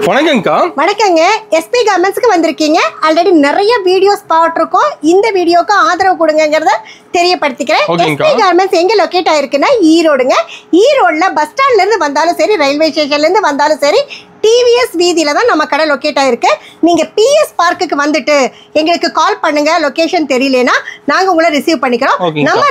வணக்கம்க்கா. வணக்கங்க. எஸ்பி கார்மெண்ட்ஸ்க்கு வந்திருக்கீங்க. ஆல்ரெடி நிறைய வீடியோஸ் பார்த்துருக்கோம். இந்த வீடியோக்கு ஆதரவு கொடுங்கங்கறத தெரியப்படுத்திக்கிறேன். எஸ்பி கார்மெண்ட்ஸ் எங்க லொகேட் ஆயிருக்குன்னா ஈரோடுங்க. ஈரோடுல பஸ் ஸ்டாண்ட்ல இருந்து வந்தாலும் சரி, ரயில்வே ஸ்டேஷன்ல இருந்து வந்தாலும் சரி, டிவிஎஸ் வீதியில தான் நம்ம கடை லொகேட் ஆயிருக்கு. நீங்க பிஎஸ் பார்க்குக்கு வந்துட்டு எங்களுக்கு கால் பண்ணுங்க. லொகேஷன் தெரியலனா நாங்க உங்களை ரிசீவ் பண்ணிக்கிறோம். நம்ம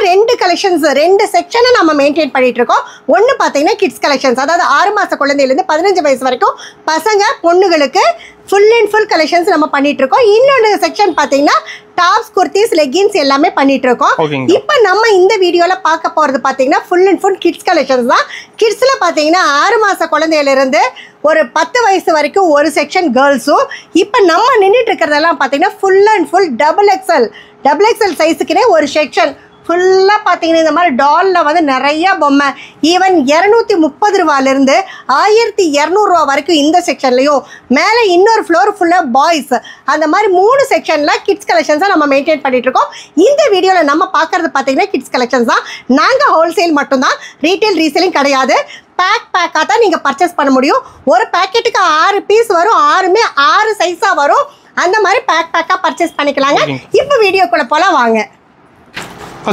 ரெண்டு செக்ஷனை நம்ம மெயின்டைன் பண்ணிட்டு இருக்கோம். ஒன்னு பாத்தீங்கன்னா கிட்ஸ் கலெக்ஷன்ஸ், அதாவது 6 மாச குழந்தையில இருந்து 15 வயசு வரைக்கும் பசங்க பொண்ணுங்களுக்கு ஃபுல் அண்ட் ஃபுல் கலெக்ஷன்ஸ் நம்ம பண்ணிட்டு இருக்கோம். இன்னொரு செக்ஷன் பாத்தீங்கன்னா டாப்ஸ், குர்த்திஸ், லெகின்ஸ் எல்லாமே பண்ணிட்டு இருக்கோம். இப்போ நம்ம இந்த வீடியோல பார்க்க போறது பாத்தீங்கன்னா full and full kids collections தான். கிட்ஸ்ல பாத்தீங்கன்னா 6 மாச குழந்தையில இருந்து ஒரு 10 வயசு வரைக்கும் ஒரு செக்ஷன் கேர்ள்ஸும். இப்போ நம்ம நின்றுட்டு இருக்கிறதெல்லாம் பாத்தீங்கன்னா full and full double excel சைஸுக்குனே ஒரு செக்ஷன் ஃபுல்லாக பார்த்தீங்கன்னா இந்த மாதிரி டாலில் வந்து நிறையா பொம்மை, ஈவன் 230 ரூபாயிலிருந்து 1200 ரூபா வரைக்கும் இந்த செக்ஷன்லையும், மேலே இன்னொரு ஃப்ளோர் ஃபுல்லாக பாய்ஸ், அந்த மாதிரி 3 செக்ஷனில் கிட்ஸ் கலெக்ஷன்ஸாக நம்ம மெயின்டைன் பண்ணிட்டு இருக்கோம். இந்த வீடியோவில் நம்ம பார்க்குறது பார்த்தீங்கன்னா கிட்ஸ் கலெக்ஷன்ஸ் தான். நாங்கள் ஹோல்சேல் மட்டும்தான், ரீட்டைல் ரீசேலிங் கிடையாது. பேக்காக தான் நீங்கள் பர்ச்சேஸ் பண்ண முடியும். ஒரு பேக்கெட்டுக்கு 6 பீஸ் வரும், 6மே 6 சைஸாக வரும். அந்த மாதிரி பேக்காக பர்ச்சேஸ் பண்ணிக்கலாங்க. இப்போ வீடியோக்குள்ளே போல வாங்க.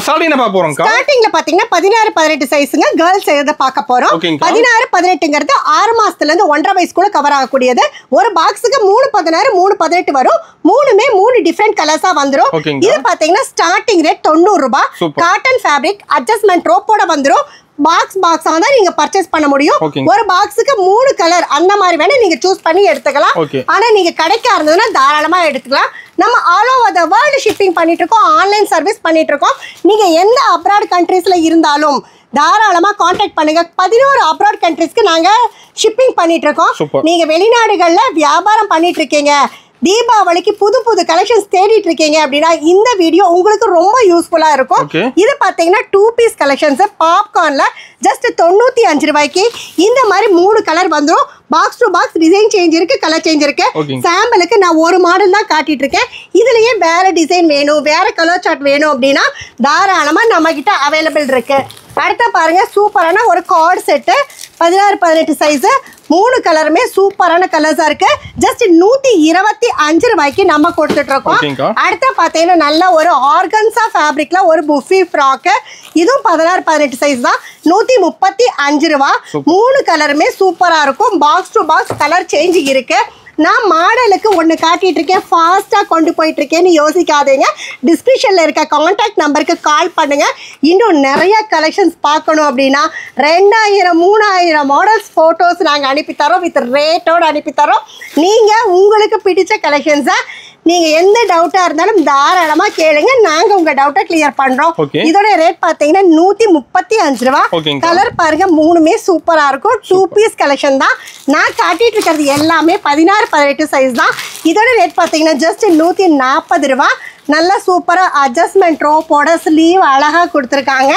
ஸ்டார்டிங்ல பாத்தீங்கன்னா 16-18 சைஸ்ங்க கேர்ள்ஸ் எதை பார்க்க போறோம். 16-18ங்கிறது 6 மாசத்துல இருந்து 1.5 வயசுக்குள்ள கவர் ஆகக்கூடியது. ஒரு பாக்ஸுக்கு 3-16 3-18 வரும். 3மே 3 டிஃபரெண்ட் கலர்ஸா வந்துரும். இது பாத்தீங்கன்னா ஸ்டார்டிங் ரேட் 90 ரூபாய். காட்டன் ஃபேப்ரிக், அட்ஜஸ்ட்மெண்ட் ரோப்போட வந்துரும். பாக்ஸா தான் நீங்க பர்ச்சேஸ் பண்ண முடியும். ஒரு பாக்ஸுக்கு 3 கலர் அந்த மாதிரி வேணா நீங்க சூஸ் பண்ணி எடுத்துக்கலாம். ஆனா நீங்க கடைக்கா இருந்ததுன்னா தாராளமா எடுத்துக்கலாம். நம்ம all over the world shipping பண்ணிட்டு இருக்கோம், ஆன்லைன் சர்வீஸ் பண்ணிட்டு இருக்கோம். நீங்க எந்த அப்ராட் கண்ட்ரீஸ்ல இருந்தாலும் தாராளமா கான்டாக்ட் பண்ணுங்க. 11 அப்ராட் கண்ட்ரீஸ்க்கு நாங்க ஷிப்பிங் பண்ணிட்டு இருக்கோம். நீங்க வெளிநாடுகள்ல வியாபாரம் பண்ணிட்டு இருக்கீங்க, தீபாவளிக்கு புது கலெக்ஷன்ஸ் தேடிட்டு இருக்கீங்க அப்படின்னா இந்த வீடியோ உங்களுக்கு ரொம்ப யூஸ்ஃபுல்லா இருக்கும். இது பாத்தீங்கன்னா 2 பீஸ் கலெக்ஷன்ஸ் பாப்கார்ன்ல ஜஸ்ட் 95 ரூபாய்க்கு இந்த மாதிரி 3 கலர் வந்துடும். Box to box design change இருக்கு, கலர் சேஞ்ச் இருக்கு. சாம்பிளுக்கு நான் ஒரு மாடல் தான் காட்டிட்டு இருக்கேன். இதுலயே வேற டிசைன் வேணும், வேற கலர் சார்ட் வேணும் அப்படின்னா தாராளமா நம்ம கிட்ட அவைலபிள் இருக்கு. அடுத்த பாருங்க, சூப்பரான ஒரு கார்டு செட்டு 16-18 சைஸ், 3 கலருமே சூப்பரான கலர்ஸா இருக்கு. ஜஸ்ட் 125 ரூபாய்க்கு நம்ம கொடுத்துட்டு இருக்கோம். அடுத்த பாத்தீங்கன்னா நல்ல ஒரு ஆர்கன்ஸா ஃபேப்ரிக்ல ஒரு புஃபி ஃப்ராக், இதுவும் 16-18 சைஸ் தான், 135 ரூபாய். 3 கலருமே சூப்பரா இருக்கும். Box to box colour change இருக்கு. நான் மாடலுக்கு ஒன்று காட்டிட்டு இருக்கேன், ஃபாஸ்ட்டாக கொண்டு போயிட்டு இருக்கேன்னு யோசிக்காதீங்க. டிஸ்கிரிப்ஷனில் இருக்க கான்டாக்ட் நம்பருக்கு கால் பண்ணுங்க. இன்னும் நிறைய கலெக்ஷன்ஸ் பார்க்கணும் அப்படின்னா 2000-3000 மாடல்ஸ் ஃபோட்டோஸ் நாங்கள் அனுப்பித்தரோம், வித் ரேட்டோடு அனுப்பித்தரோம். நீங்கள் உங்களுக்கு பிடிச்ச கலெக்ஷன்ஸை நீங்க எந்த டவுட்டா இருந்தாலும் தாராளமா கேளுங்க, நாங்க உங்க டவுட்டை கிளியர் பண்றோம். இதோட ரேட் பாத்தீங்கன்னா 135 ரூபாய். கலர் பாருங்க, 3மே சூப்பரா இருக்கும். 2 பீஸ் கலெக்ஷன் தான். நான் காட்டிட்டு இருக்கிறது எல்லாமே 16-18 சைஸ் தான். இதோட ரேட் பாத்தீங்கன்னா ஜஸ்ட் 140 ரூபாய். நல்லா சூப்பரா அட்ஜஸ்ட்மெண்ட் ரோப்போட ஸ்லீவ் அழகா கொடுத்துருக்காங்க.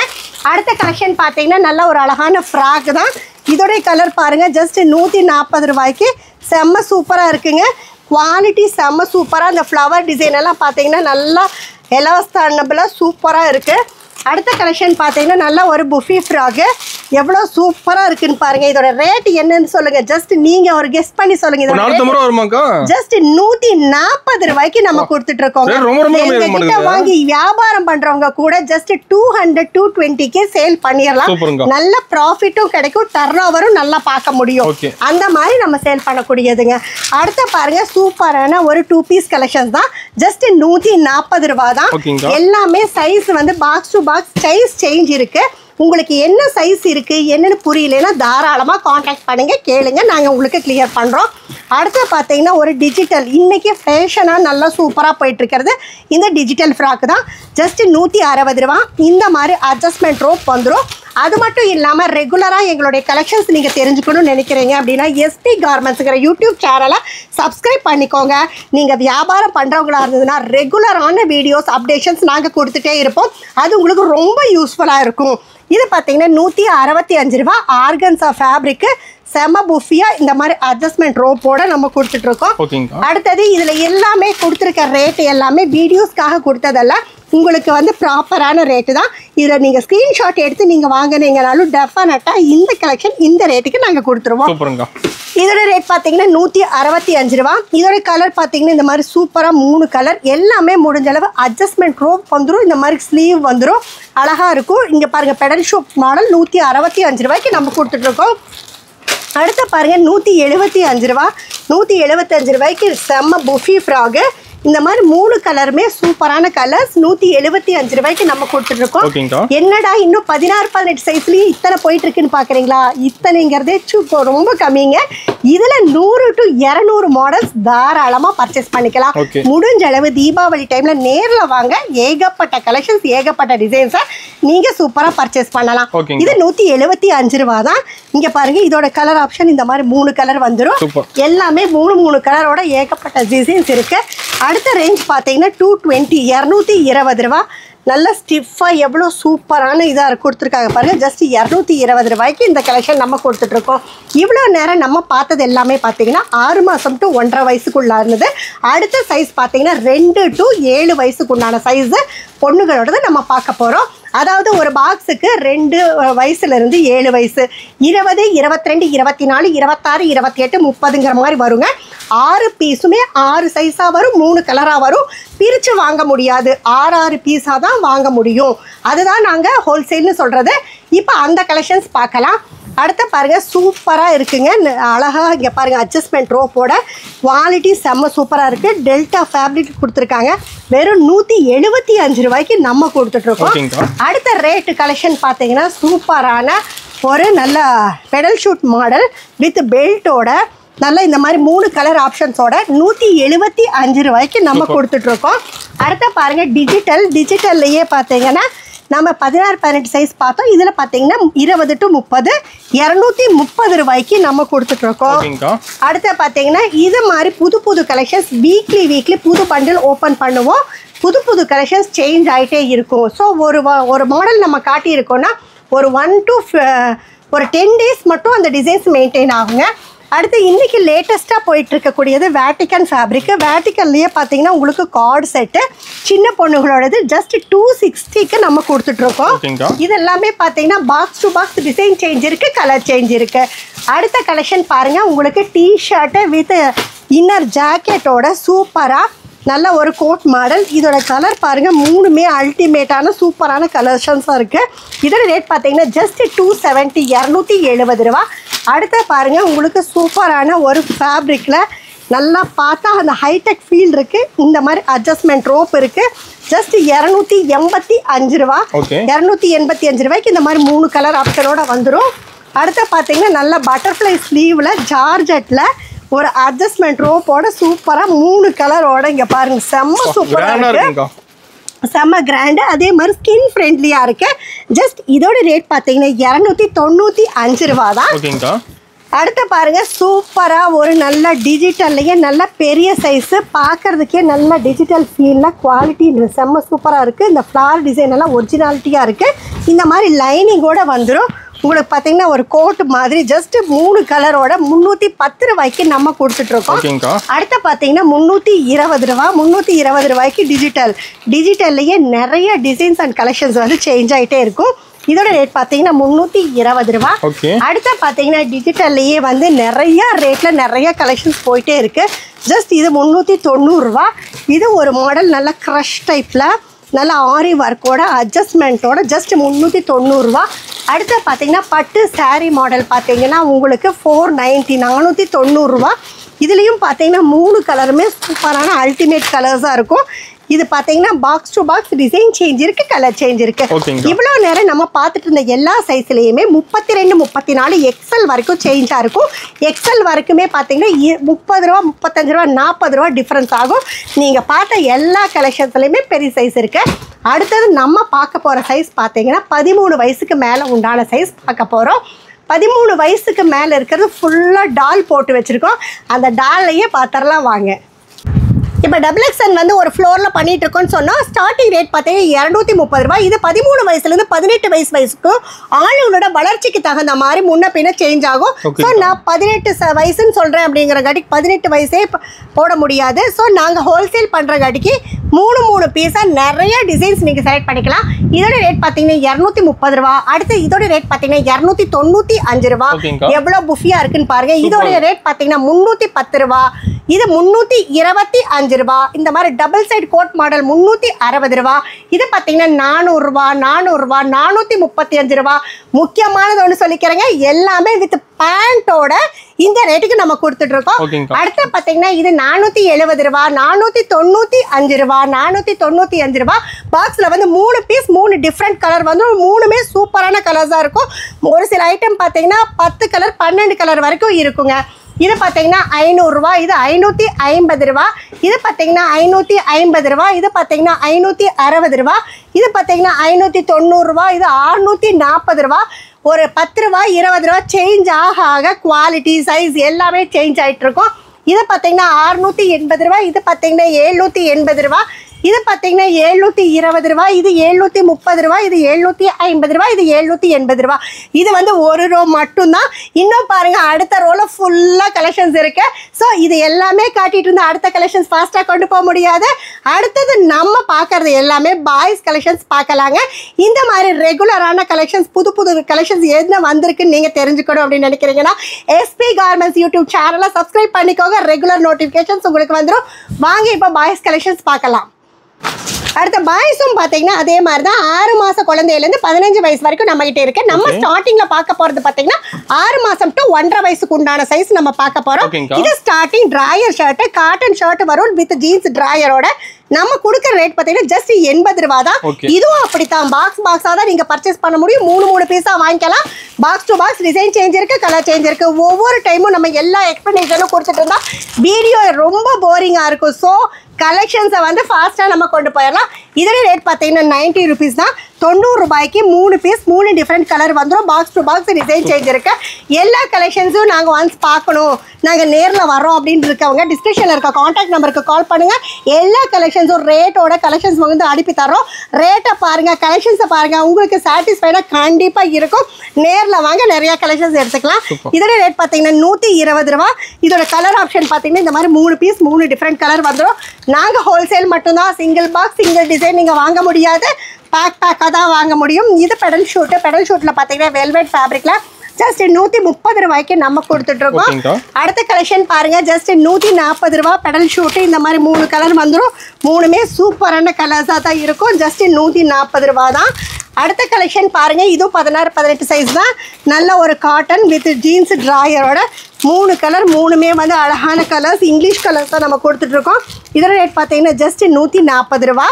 அடுத்த கலெக்ஷன் பாத்தீங்கன்னா நல்ல ஒரு அழகான ஃப்ராக் தான். இதோட கலர் பாருங்க, ஜஸ்ட் 140 ரூபாய்க்கு செம்ம சூப்பரா இருக்குங்க. குவாலிட்டி செம்ம சூப்பராக. அந்த ஃப்ளவர் டிசைன் எல்லாம் பார்த்தீங்கன்னா நல்லா எலவஸ்தானபிளாக சூப்பராக இருக்குது. அடுத்த கலெக்ஷன் பார்த்தீங்கன்னா நல்லா ஒரு புஃபி ஃப்ராக்கு, எவ்வளோ சூப்பராக இருக்குன்னு பாருங்க. இதோட ரேட் என்னன்னு சொல்லுங்க, ஜஸ்ட் நீங்க ஒரு கெஸ் பண்ணி சொல்லுங்க. ஜஸ்ட் 140 ரூபாய்க்கு நம்ம கொடுத்துட்டு இருக்கோம். எங்ககிட்ட வாங்கி வியாபாரம் பண்றவங்க கூட ஜஸ்ட் 200-220க்கு சேல் பண்ணிடலாம். நல்ல ப்ராஃபிட்டும் கிடைக்கும், டர்ன் ஓவரும் நல்லா பார்க்க முடியும். அந்த மாதிரி நம்ம சேல் பண்ணக்கூடியதுங்க. அடுத்த பாருங்க, சூப்பரான ஒரு 2 பீஸ் கலெக்ஷன் தான். ஜஸ்ட் 140 ரூபாய் தான். எல்லாமே சைஸ் வந்து box to box size change இருக்கு. உங்களுக்கு என்ன சைஸ் இருக்கு என்னன்னு புரியலன்னா தாராளமா கான்டாக்ட் பண்ணுங்க, கேளுங்க, நாங்க உங்களுக்கு கிளியர் பண்றோம். அடுத்து பாத்தீங்கன்னா ஒரு டிஜிட்டல், இன்னைக்கு ஃபேஷனா நல்லா சூப்பரா போயிட்டு இருக்கிறது இந்த டிஜிட்டல் ஃப்ராக் தான். ஜஸ்ட் 160 ரூபாய். இந்த மாதிரி அட்ஜஸ்ட்மெண்ட் ரோப் வந்துடும். அது மட்டும் இல்லாமல் ரெகுலராக எங்களுடைய கலெக்ஷன்ஸ் நீங்கள் தெரிஞ்சுக்கணும்னு நினைக்கிறீங்க அப்படின்னா எஸ்பி கார்மெண்ட்ஸுங்கிற யூடியூப் சேனலை சப்ஸ்கிரைப் பண்ணிக்கோங்க. நீங்கள் வியாபாரம் பண்ணுறவங்களா இருந்ததுன்னா ரெகுலரான வீடியோஸ் அப்டேஷன்ஸ் நாங்கள் கொடுத்துட்டே இருப்போம். அது உங்களுக்கு ரொம்ப யூஸ்ஃபுல்லாக இருக்கும். இது பார்த்தீங்கன்னா 165 ரூபாய். ஆர்கன்ஸா ஃபேப்ரிக்கு செம புஃபியா இந்த மாதிரி அட்ஜஸ்ட்மெண்ட் ரோப்போட நம்ம கொடுத்துட்டு இருக்கோம். அடுத்தது இதுல எல்லாமே கொடுத்துருக்க ரேட் எல்லாமே வீடியோஸ்க்காக கொடுத்ததல்ல, உங்களுக்கு வந்து ப்ராப்பரான ரேட்டு தான். இதில் நீங்கள் ஸ்க்ரீன்ஷாட் எடுத்து நீங்கள் வாங்கினீங்கனாலும் டெஃபினட்டாக இந்த கலெக்ஷன் இந்த ரேட்டுக்கு நாங்கள் கொடுத்துருவோம். இதோட ரேட் பார்த்தீங்கன்னா 165 ரூபா. இதோட கலர் பார்த்தீங்கன்னா இந்த மாதிரி சூப்பராக 3 கலர் எல்லாமே முடிஞ்ச அளவு அட்ஜஸ்ட்மெண்ட் ரோப் வந்துடும். இந்த மாதிரி ஸ்லீவ் வந்துடும், அழகாக இருக்கும். இங்கே பாருங்கள் பெடல் ஷூ மாடல் 165 ரூபாய்க்கு நம்ம கொடுத்துட்ருக்கோம். அடுத்து பாருங்கள் 175 ரூபா. 175 ரூபாய்க்கு செம்ம புஃபி ஃப்ராகு. இந்த மாதிரி 3 கலருமே சூப்பரான கலர்ஸ் 175 ரூபாய்க்கு நம்ம கொடுத்துட்ருக்கோம். என்னடா இன்னும் 16-18 சைஸ்லேயும் இத்தனை போயிட்டு இருக்குன்னு பார்க்குறீங்களா? இத்தனைங்கிறதே ரொம்ப கம்மிங்க. இதில் 100 to 200 மாடல்ஸ் தாராளமாக பர்ச்சேஸ் பண்ணிக்கலாம். முடிஞ்ச அளவு தீபாவளி டைமில் நேரில் வாங்க, ஏகப்பட்ட கலெக்ஷன்ஸ் ஏகப்பட்ட டிசைன்ஸை நீங்கள் சூப்பராக பர்ச்சேஸ் பண்ணலாம். இது 175 ரூபா தான். இங்கே பாருங்கள் இதோட கலர் ஆப்ஷன் இந்த மாதிரி 3 கலர் வந்துடும். எல்லாமே 3 கலரோட ஏகப்பட்ட டிசைன்ஸ் இருக்குது. அடுத்த ரேஞ்ச் பார்த்தீங்கன்னா 220 ரூபா. நல்ல ஸ்டிஃபாக எவ்வளோ சூப்பரான இதாக கொடுத்துருக்காங்க பாருங்கள். ஜஸ்ட் 220 ரூபாய்க்கு இந்த கலெக்ஷன் நம்ம கொடுத்துட்ருக்கோம். இவ்வளோ நேரம் நம்ம பார்த்தது எல்லாமே பார்த்தீங்கன்னா 6 மாதம் to 1.5 வயசுக்குள்ளே இருந்தது. அடுத்த சைஸ் பார்த்தீங்கன்னா 2 to 7 வயசுக்குண்டான சைஸு பொண்ணுகளோடது நம்ம பார்க்க போகிறோம். அதாவது ஒரு பாக்ஸுக்கு 2 வயசுலேருந்து 7 வயசு, 20, 22, 24, 26, 28, 30ங்கிற மாதிரி வருங்க. 6 பீஸுமே 6 சைஸாக வரும், 3 கலராக வரும். பிரித்து வாங்க முடியாது, 6 பீஸாக தான் வாங்க முடியும். அதுதான் நாங்கள் ஹோல்சேல்னு சொல்கிறது. இப்போ அந்த கலெக்ஷன்ஸ் பார்க்கலாம். அடுத்து பாருங்கள் சூப்பராக இருக்குங்க. அழகாக இங்கே பாருங்கள் அட்ஜஸ்ட்மெண்ட் ரோப்போட குவாலிட்டி செம்ம சூப்பராக இருக்குது. டெல்டா ஃபேப்ரிக் கொடுத்துருக்காங்க. வெறும் 175 ரூபாய்க்கு நம்ம கொடுத்துட்ருக்கோம். அடுத்த ரேட்டு கலெக்ஷன் பார்த்தீங்கன்னா சூப்பரான ஒரு நல்ல பெடல் ஷூட் மாடல் வித் பெல்ட்டோட நல்ல இந்த மாதிரி 3 கலர் ஆப்ஷன்ஸோட 175 ரூபாய்க்கு நம்ம கொடுத்துட்ருக்கோம். அடுத்த பாருங்கள் டிஜிட்டல்லையே பார்த்தீங்கன்னா நம்ம 16-18 சைஸ் பார்த்தோம். இதில் பார்த்தீங்கன்னா 20 to 30, 230 ரூபாய்க்கு நம்ம கொடுத்துட்ருக்கோம். அடுத்த பார்த்தீங்கன்னா இது மாதிரி புது கலெக்ஷன்ஸ் வீக்லி புது பண்டில் ஓப்பன் பண்ணுவோம். புது கலெக்ஷன்ஸ் சேஞ்ச் ஆகிட்டே இருக்கும். ஸோ ஒரு மாடல் நம்ம காட்டியிருக்கோன்னா ஒரு 10 days மட்டும் அந்த டிசைன்ஸ் மெயின்டைன் ஆகுங்க. அடுத்து இன்றைக்கி லேட்டஸ்ட்டாக போயிட்டுருக்கக்கூடியது வேட்டிக்கன் ஃபேப்ரிக்கு. வேட்டிக்கன்லேயே பார்த்தீங்கன்னா உங்களுக்கு கார்டு செட்டு சின்ன பொண்ணுங்களோடது ஜஸ்ட் 260க்கு நம்ம கொடுத்துட்ருக்கோம். இது எல்லாமே பார்த்தீங்கன்னா box to box design change இருக்குது, கலர் சேஞ்ச் இருக்குது. அடுத்த கலெக்ஷன் பாருங்கள் உங்களுக்கு டிஷர்ட்டு வித் இன்னர் ஜாக்கெட்டோட சூப்பராக நல்ல ஒரு கோட் மாடல். இதோட கலர் பாருங்கள் 3மே அல்டிமேட்டான சூப்பரான கலெக்ஷன்ஸாக இருக்குது. இதோட ரேட் பார்த்தீங்கன்னா ஜஸ்ட் 270, 270 ரூபா. அடுத்த பாருங்கள் உங்களுக்கு சூப்பரான ஒரு ஃபேப்ரிக்கில் நல்லா பார்த்தா அந்த ஹைடெக் ஃபீல் இருக்குது. இந்த மாதிரி அட்ஜஸ்ட்மெண்ட் ரோப் இருக்குது. ஜஸ்ட் 285 ரூபா. 285 ரூபாய்க்கு இந்த மாதிரி 3 கலர் ஆப்ஷனோட வந்துடும். அடுத்து பார்த்தீங்கன்னா நல்ல பட்டர்ஃப்ளை ஸ்லீவில் ஜார்ஜெட்டில் ஒரு அட்ஜஸ்ட்மெண்ட் ரோப்போட சூப்பராக 3 கலரோட இங்கே பாருங்கள் செம்ம சூப்பராக இருக்குது, செம்ம கிராண்டு. அதே மாதிரி ஸ்கின் ஃப்ரெண்ட்லியாக இருக்குது. ஜஸ்ட் இதோட ரேட் பார்த்தீங்கன்னா 295 ரூபா தான். அடுத்து பாருங்கள் சூப்பராக ஒரு நல்ல டிஜிட்டல்லையே நல்ல பெரிய சைஸு பார்க்குறதுக்கே நல்ல டிஜிட்டல் ஃபீலில் குவாலிட்டி செம்ம சூப்பராக இருக்குது. இந்த ஃப்ளார் டிசைன் எல்லாம் ஒரிஜினாலிட்டியாக இருக்குது. இந்த மாதிரி லைனிங்கோடு வந்துடும். உங்களுக்கு பார்த்தீங்கன்னா ஒரு கோட் மாதிரி ஜஸ்ட் 3 கலரோட 310 ரூபாய்க்கு நம்ம கொடுத்துட்ருக்கோம். அடுத்து பார்த்தீங்கன்னா 320 ரூபா. 320 ரூபாய்க்கு டிஜிட்டல்லையே நிறைய டிசைன்ஸ் அண்ட் கலெக்ஷன்ஸ் வந்து சேஞ்ச் ஆகிட்டே இருக்கும். இதோட ரேட் பார்த்தீங்கன்னா 320 ரூபா. அடுத்து பார்த்தீங்கன்னா டிஜிட்டல்லையே வந்து நிறைய ரேட்டில் நிறைய கலெக்ஷன்ஸ் போயிட்டே இருக்குது. ஜஸ்ட் இது 390 ரூபா. இது ஒரு மாடல் நல்ல க்ரஷ் டைப்பில் நல்ல ஆரி ஒர்க்கோட அட்ஜஸ்ட்மெண்ட்டோட ஜஸ்ட் 390 ரூபா. அடுத்து பார்த்தீங்கன்னா பட்டு சாரீ மாடல் பார்த்தீங்கன்னா உங்களுக்கு 490 ரூபா. இதுலேயும் பார்த்தீங்கன்னா 3 கலருமே சூப்பரான அல்டிமேட் கலர்ஸாக இருக்கும். இது பார்த்தீங்கன்னா box to box design change இருக்குது, கலர் சேஞ்ச் இருக்குது. இவ்வளோ நேரம் நம்ம பார்த்துட்டு இருந்த எல்லா சைஸ்லேயுமே 32, 34 எக்ஸல் வரைக்கும் சேஞ்சாக இருக்கும். எக்ஸல் வரைக்குமே பார்த்தீங்கன்னா 30 ரூபா, 35 ரூபா, 40 ரூபா டிஃப்ரென்ஸ் ஆகும். நீங்கள் பார்த்த எல்லா கலெக்ஷன்ஸ்லையுமே பெரிய சைஸ் இருக்குது. அடுத்தது நம்ம பார்க்க போகிற சைஸ் பார்த்தீங்கன்னா 13 வயசுக்கு மேலே உண்டான சைஸ் பார்க்க போகிறோம். 13 வயசுக்கு மேலே இருக்கிறது ஃபுல்லாக டால் போட்டு வச்சுருக்கோம். அந்த டால்லையே பார்த்துடலாம் வாங்க. இப்போ டபுள் எக்ஸ்எல் வந்து ஒரு ஃப்ளோரில் பண்ணிட்டு இருக்கோம்னு சொன்னால் ஸ்டார்டிங் ரேட் பார்த்தீங்கன்னா 230 ரூபாய். இது 13 வயசுலேருந்து 18 வயசுக்கு ஆளுங்களோட வளர்ச்சிக்கு தகுந்த மாதிரி முன்ன பின்ன சேஞ்ச் ஆகும். ஸோ நான் 18 வயசுன்னு சொல்கிறேன் அப்படிங்கிற காட்டிக்கு 18 வயசே போட முடியாது. ஸோ நாங்கள் ஹோல்சேல் பண்ணுற காட்டிக்கு 3 பீஸாக நிறைய டிசைன்ஸ் நீங்கள் செலக்ட் பண்ணிக்கலாம். இதோட ரேட் பார்த்தீங்கன்னா 230 ரூபா. அடுத்து இதோட ரேட் பார்த்தீங்கன்னா 295 ரூபா. எவ்வளோ புஃபியாக இருக்குன்னு பாருங்க. இதோட ரேட் பார்த்தீங்கன்னா 310 ரூபா. இது 325 ரூபா. இந்த மாதிரி டபுள் சைடு கோட் மாடல் 360 ரூபா. இது பார்த்தீங்கன்னா 400 ரூபா, 435 ரூபா. முக்கியமானது ஒன்று சொல்லிக்கிறேங்க, எல்லாமே வித் பேண்டோட இந்த ரேட்டுக்கு நம்ம கொடுத்துட்டு இருக்கோம். அடுத்து பார்த்தீங்கன்னா இது 470 ரூபா, 495 ரூபா, 495 ரூபா. பாக்ஸில் வந்து 3 பீஸ் 3 டிஃப்ரெண்ட் கலர் வந்து 3மே சூப்பரான கலர்ஸாக இருக்கும். ஒரு சில ஐட்டம் பார்த்தீங்கன்னா 10 கலர் 12 கலர் வரைக்கும் இருக்குங்க. இது பார்த்தீங்கன்னா 500 ரூபா, இது 550 ரூபா, இது பார்த்தீங்கன்னா 550 ரூபா, இது பார்த்தீங்கன்னா 560 ரூபா, இது பார்த்தீங்கன்னா 590 ரூபா, இது 640 ரூபா. ஒரு 10 ரூபா 20 ரூபா சேஞ்ச் ஆக குவாலிட்டி சைஸ் எல்லாமே சேஞ்ச் ஆகிட்டு இருக்கும். இது பார்த்தீங்கன்னா 680 ரூபா, இது பார்த்தீங்கன்னா 780 ரூபா, இது பார்த்தீங்கன்னா 720 ரூபா, இது 730 ரூபா, இது 750 ரூபா, இது 780 ரூபா. இது வந்து ஒரு ரோ மட்டும்தான். இன்னும் பாருங்க, அடுத்த ரோல ஃபுல்லாக கலெக்ஷன்ஸ் இருக்கு. ஸோ இது எல்லாமே காட்டிட்டு இருந்தால் அடுத்த கலெக்ஷன்ஸ் ஃபாஸ்ட்டாக கொண்டு போக முடியாது. அடுத்தது நம்ம பார்க்கறது எல்லாமே பாய்ஸ் கலெக்ஷன்ஸ் பார்க்கலாங்க. இந்த மாதிரி ரெகுலரான கலெக்ஷன்ஸ் புது கலெக்ஷன்ஸ் என்ன வந்திருக்குன்னு நீங்கள் தெரிஞ்சுக்கணும் அப்படின்னு நினைக்கிறீங்கன்னா எஸ்பி கார்மெண்ட்ஸ் யூடியூப் சேனலை சப்ஸ்கிரைப் பண்ணிக்கோங்க. ரெகுலர் நோட்டிஃபிகேஷன்ஸ் உங்களுக்கு வந்துடும். வாங்க இப்போ பாய்ஸ் கலெக்ஷன்ஸ் பார்க்கலாம். அடுத்த பாய்ஸும் பார்த்தீங்கன்னா அதே மாதிரி தான் 6 மாத குழந்தையிலேருந்து 15 வயசு வரைக்கும் நம்மகிட்ட இருக்கு. நம்ம ஸ்டார்டிங்கில் பார்க்க போகிறது பார்த்தீங்கன்னா 6 மாதம் டு 1.5 வயசுக்கு உண்டான சைஸ் நம்ம பார்க்க போகிறோம். இது starting drawer shirt, cotton shirt வரும் வித் ஜீன்ஸ் ட்ராயரோட. நம்ம கொடுக்குற ரேட் பார்த்தீங்கன்னா ஜஸ்ட் 80 ரூபா தான். இதுவும் அப்படித்தான், பாக்ஸாக தான் நீங்கள் பர்ச்சேஸ் பண்ண முடியும். 3 பீஸாக வாங்கிக்கலாம். Box to box design change இருக்குது, கலர் சேஞ்ச் இருக்குது. ஒவ்வொரு டைமும் நம்ம எல்லா எக்ஸ்ப்ளனேஷனும் கொடுத்துட்டு இருந்தால் வீடியோ ரொம்ப போரிங்காக இருக்கும். ஸோ கலெக்ஷன்ஸை வந்து ஃபாஸ்ட்டாக நம்ம கொண்டு போயிடலாம். இதோட ரேட் பார்த்தீங்கன்னா 90 ருபீஸ் தான். 90 ரூபாய்க்கு 3 பீஸ் 3 டிஃப்ரெண்ட் கலர் வந்துடும். Box to box design change இருக்கு. எல்லா கலெக்ஷன்ஸும் நாங்கள் ஒன்ஸ் பார்க்கணும், நாங்கள் நேரில் வரோம் அப்படின்னு இருக்கவங்க டிஸ்கிரிப்ஷனில் இருக்க காண்டாக்ட் நம்பருக்கு கால் பண்ணுங்கள். எல்லா கலெக்ஷன்ஸும் ரேட்டோட கலெக்ஷன்ஸ் வந்து அனுப்பி தரோம். ரேட்டை பாருங்கள், கலெக்ஷன்ஸை பாருங்கள், உங்களுக்கு சாட்டிஸ்ஃபைடாக கண்டிப்பாக இருக்கும். நேரில் வாங்க, நிறைய கலெக்ஷன்ஸ் எடுத்துக்கலாம். இதோட ரேட் பார்த்தீங்கன்னா 120 ரூபா. இதோட கலர் ஆப்ஷன் பார்த்தீங்கன்னா இந்த மாதிரி 3 பீஸ் 3 டிஃப்ரெண்ட் கலர் வந்துடும். நாங்கள் ஹோல்சேல் மட்டும்தான், சிங்கிள் பாக்ஸ் சிங்கிள் டிசைன் நீங்கள் வாங்க முடியாது, பேக்காக தான் வாங்க முடியும். இது பெடல் ஷூட்டு. பெடல் ஷூட்டில் பார்த்தீங்கன்னா வெல்வெட் ஃபேப்ரிக்கில் ஜஸ்ட் 130 ரூபாய்க்கு நம்ம கொடுத்துட்ருக்கோம். அடுத்த கலெக்ஷன் பாருங்கள், ஜஸ்ட் 140 ரூபா பெடல் ஷூட்டு. இந்த மாதிரி 3 கலர் வந்துடும். 3மே சூப்பரான கலர்ஸாக தான் இருக்கும். ஜஸ்ட் 140 ரூபா தான். அடுத்த கலெக்ஷன் பாருங்கள், இதுவும் 16-18 சைஸ் தான். நல்ல ஒரு காட்டன் வித் ஜீன்ஸ் ட்ராயரோட 3 கலர், 3மே வந்து அழகான கலர்ஸ், இங்கிலீஷ் கலர்ஸ் தான் நம்ம கொடுத்துட்ருக்கோம். இதோட ரேட் பார்த்தீங்கன்னா ஜஸ்ட் 140 ரூபா.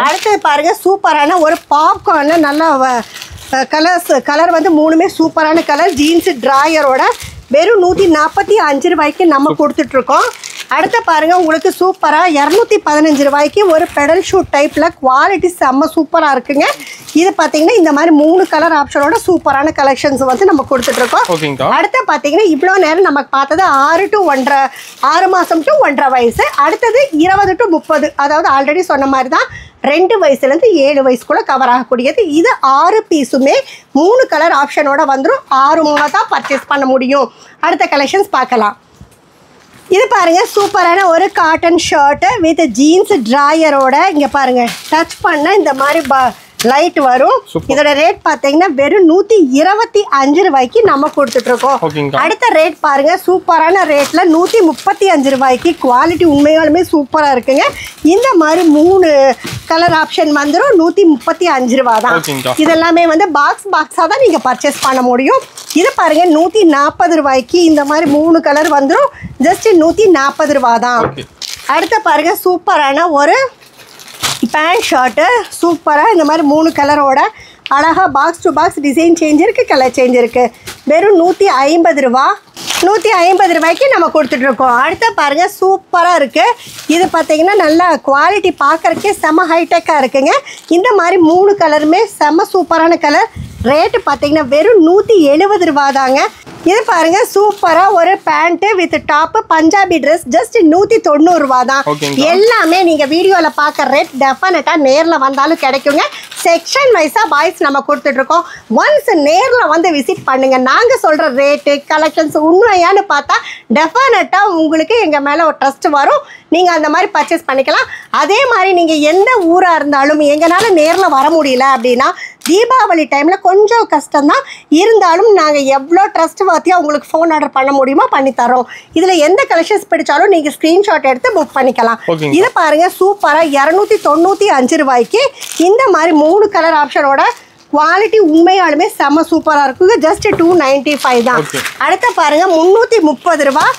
அடுத்தது பாருங்கள், சூப்பரான ஒரு பாப்கார்னில் நல்ல கலர் வந்து 3மே சூப்பரான கலர், ஜீன்ஸ் ட்ராயரோட வெறும் 145 ரூபாய்க்கு நம்ம கொடுத்துட்ருக்கோம். அடுத்த பாருங்கள், உங்களுக்கு சூப்பராக 215 ரூபாய்க்கு ஒரு பெடல் ஷூட் டைப்பில் குவாலிட்டி செம்ம சூப்பராக இருக்குங்க. இது பார்த்தீங்கன்னா இந்த மாதிரி 3 கலர் ஆப்ஷனோட சூப்பரான கலெக்ஷன்ஸ் வந்து நம்ம கொடுத்துட்ருக்கோம். அடுத்து பார்த்தீங்கன்னா இவ்வளோ நேரம் நமக்கு பார்த்தது 6 மாதம் டு 1.5 வயசு. அடுத்தது 20 to 30, அதாவது ஆல்ரெடி சொன்ன மாதிரி தான் 2 வயசுலேருந்து 7 வயசுக்குள்ளே கவர் ஆகக்கூடியது. இது 6 பீஸுமே 3 கலர் ஆப்ஷனோட வந்துடும். 6 மாதம் பர்ச்சேஸ் பண்ண முடியும். அடுத்த கலெக்ஷன்ஸ் பார்க்கலாம். இது பாருங்கள், சூப்பரான ஒரு காட்டன் ஷர்ட்டு வித் ஜீன்ஸ் ட்ராயரோட. இங்கே பாருங்கள், டச் பண்ண இந்த மாதிரி லைட் வரும். இதோட ரேட் பார்த்தீங்கன்னா வெறும் 125 ரூபாய்க்கு நம்ம கொடுத்துட்ருக்கோம். அடுத்த ரேட் பாருங்க, சூப்பரான ரேட்ல 135 ரூபாய்க்கு குவாலிட்டி உண்மையாலுமே சூப்பராக இருக்குங்க. இந்த மாதிரி 3 கலர் ஆப்ஷன் வந்துடும். 135 ரூபா தான். இதெல்லாமே வந்து பாக்ஸாக தான் நீங்கள் பர்ச்சேஸ் பண்ண முடியும். இது பாருங்க, 140 ரூபாய்க்கு இந்த மாதிரி 3 கலர் வந்துடும். ஜஸ்ட் 140 ரூபா தான். அடுத்த பாருங்க, சூப்பரான ஒரு பேண்ட் ஷர்ட்டு, சூப்பராக இந்த மாதிரி 3 கலரோட அழகாக box to box design change இருக்குது, கலர் சேஞ்ச் இருக்குது. வெறும் 150 ரூபா. 150 ரூபாய்க்கு நம்ம கொடுத்துட்ருக்கோம். அடுத்த பாருங்கள், சூப்பராக இருக்குது. இது பார்த்தீங்கன்னா நல்லா குவாலிட்டி பார்க்குறக்கே செம்ம ஹைடெக்காக இருக்குங்க. இந்த மாதிரி 3 கலருமே செம்ம சூப்பரான கலர். ரேட்டு பார்த்தீங்கன்னா வெறும் 170 ரூபா தாங்க. இது பாருங்க சூப்பரா ஒரு pant with top Punjabi Dress just 190 ரூபாய் தான். எல்லாமே நீங்க வீடியோல பார்க்க ரேட் டெஃபினட்டா நேர்ல வந்தாலும் கிடைக்குங்க. செக்ஷன் வைஸா பாய்ஸ் நம்ம கொடுத்துட்டு இருக்கோம். ஒன்ஸ் நேர்ல வந்து விசிட் பண்ணுங்க. நாங்க சொல்ற ரேட்டு கலெக்ஷன்ஸ் உண்மையானு பார்த்தா டெஃபினட்டா உங்களுக்கு எங்க மேல ஒரு ட்ரஸ்ட் வரும். நீங்க அந்த மாதிரி பர்ச்சேஸ் பண்ணிக்கலாம். அதே மாதிரி நீங்க எந்த ஊரா இருந்தாலும் எங்கனால நேர்ல வர முடியல அப்படின்னா தீபாவளி டைம்ல கொஞ்சம் கஷ்டம் தான் இருந்தாலும் நாங்க எவ்வளோ ட்ரஸ்ட் வாத்தியா உங்களுக்கு ஃபோன் ஆர்டர் பண்ண முடியுமோ பண்ணி தரோம். இதுல எந்த கலெக்ஷன்ஸ் பிடிச்சாலும் நீங்க ஸ்கிரீன்ஷாட் எடுத்து புக் பண்ணிக்கலாம். இது பாருங்க சூப்பரா 295 ரூபாய்க்கு இந்த மாதிரி 3 கலர் ஆப்ஷனோட குவாலிட்டி உண்மையாலுமே செம்ம சூப்பரா இருக்குங்க. ஜஸ்ட் 295 தான். அடுத்த பாருங்க 330 ரூபாய்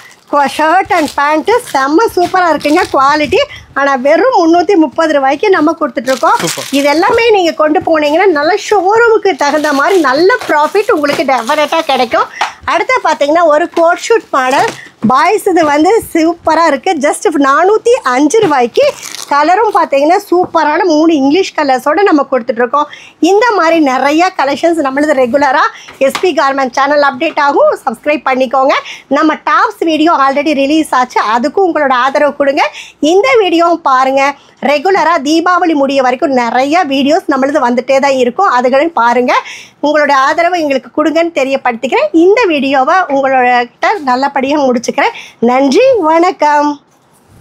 ஷர்ட் அண்ட் பேண்ட்டு செம்ம சூப்பராக இருக்குங்க குவாலிட்டி. ஆனால் வெறும் 330 ரூபாய்க்கு நம்ம கொடுத்துட்ருக்கோம். இது எல்லாமே நீங்கள் கொண்டு போனீங்கன்னா நல்ல ஷோரூமுக்கு தகுந்த மாதிரி நல்ல ப்ராஃபிட் உங்களுக்கு டெஃபினட்டாக கிடைக்கும். அடுத்து பார்த்தீங்கன்னா ஒரு கோட் ஷூட் மாடல் பாய்ஸ் இது வந்து சூப்பராக இருக்குது. ஜஸ்ட் 405 ரூபாய்க்கு கலரும் பார்த்தீங்கன்னா சூப்பரான 3 இங்கிலீஷ் கலர்ஸோடு நம்ம கொடுத்துட்ருக்கோம். இந்த மாதிரி நிறையா கலெக்ஷன்ஸ் நம்மளது ரெகுலராக எஸ்பி கார்மெண்ட் சேனல் அப்டேட் ஆகும். சப்ஸ்கிரைப் பண்ணிக்கோங்க. நம்ம டாப்ஸ் வீடியோ ஆல்ரெடி ரிலீஸ் ஆச்சு, அதுக்கும் உங்களோட ஆதரவு கொடுங்க. இந்த வீடியோவும் பாருங்கள். ரெகுலராக தீபாவளி முடிய வரைக்கும் நிறைய வீடியோஸ் நம்மளது வந்துட்டே தான் இருக்கும். அதுகளையும் பாருங்கள். உங்களோட ஆதரவை எங்களுக்கு கொடுங்கன்னு தெரியப்படுத்திக்கிறேன். இந்த வீடியோவை உங்களோட கிட்ட நல்லபடியாக முடிச்சுக்கிறேன். நன்றி, வணக்கம்.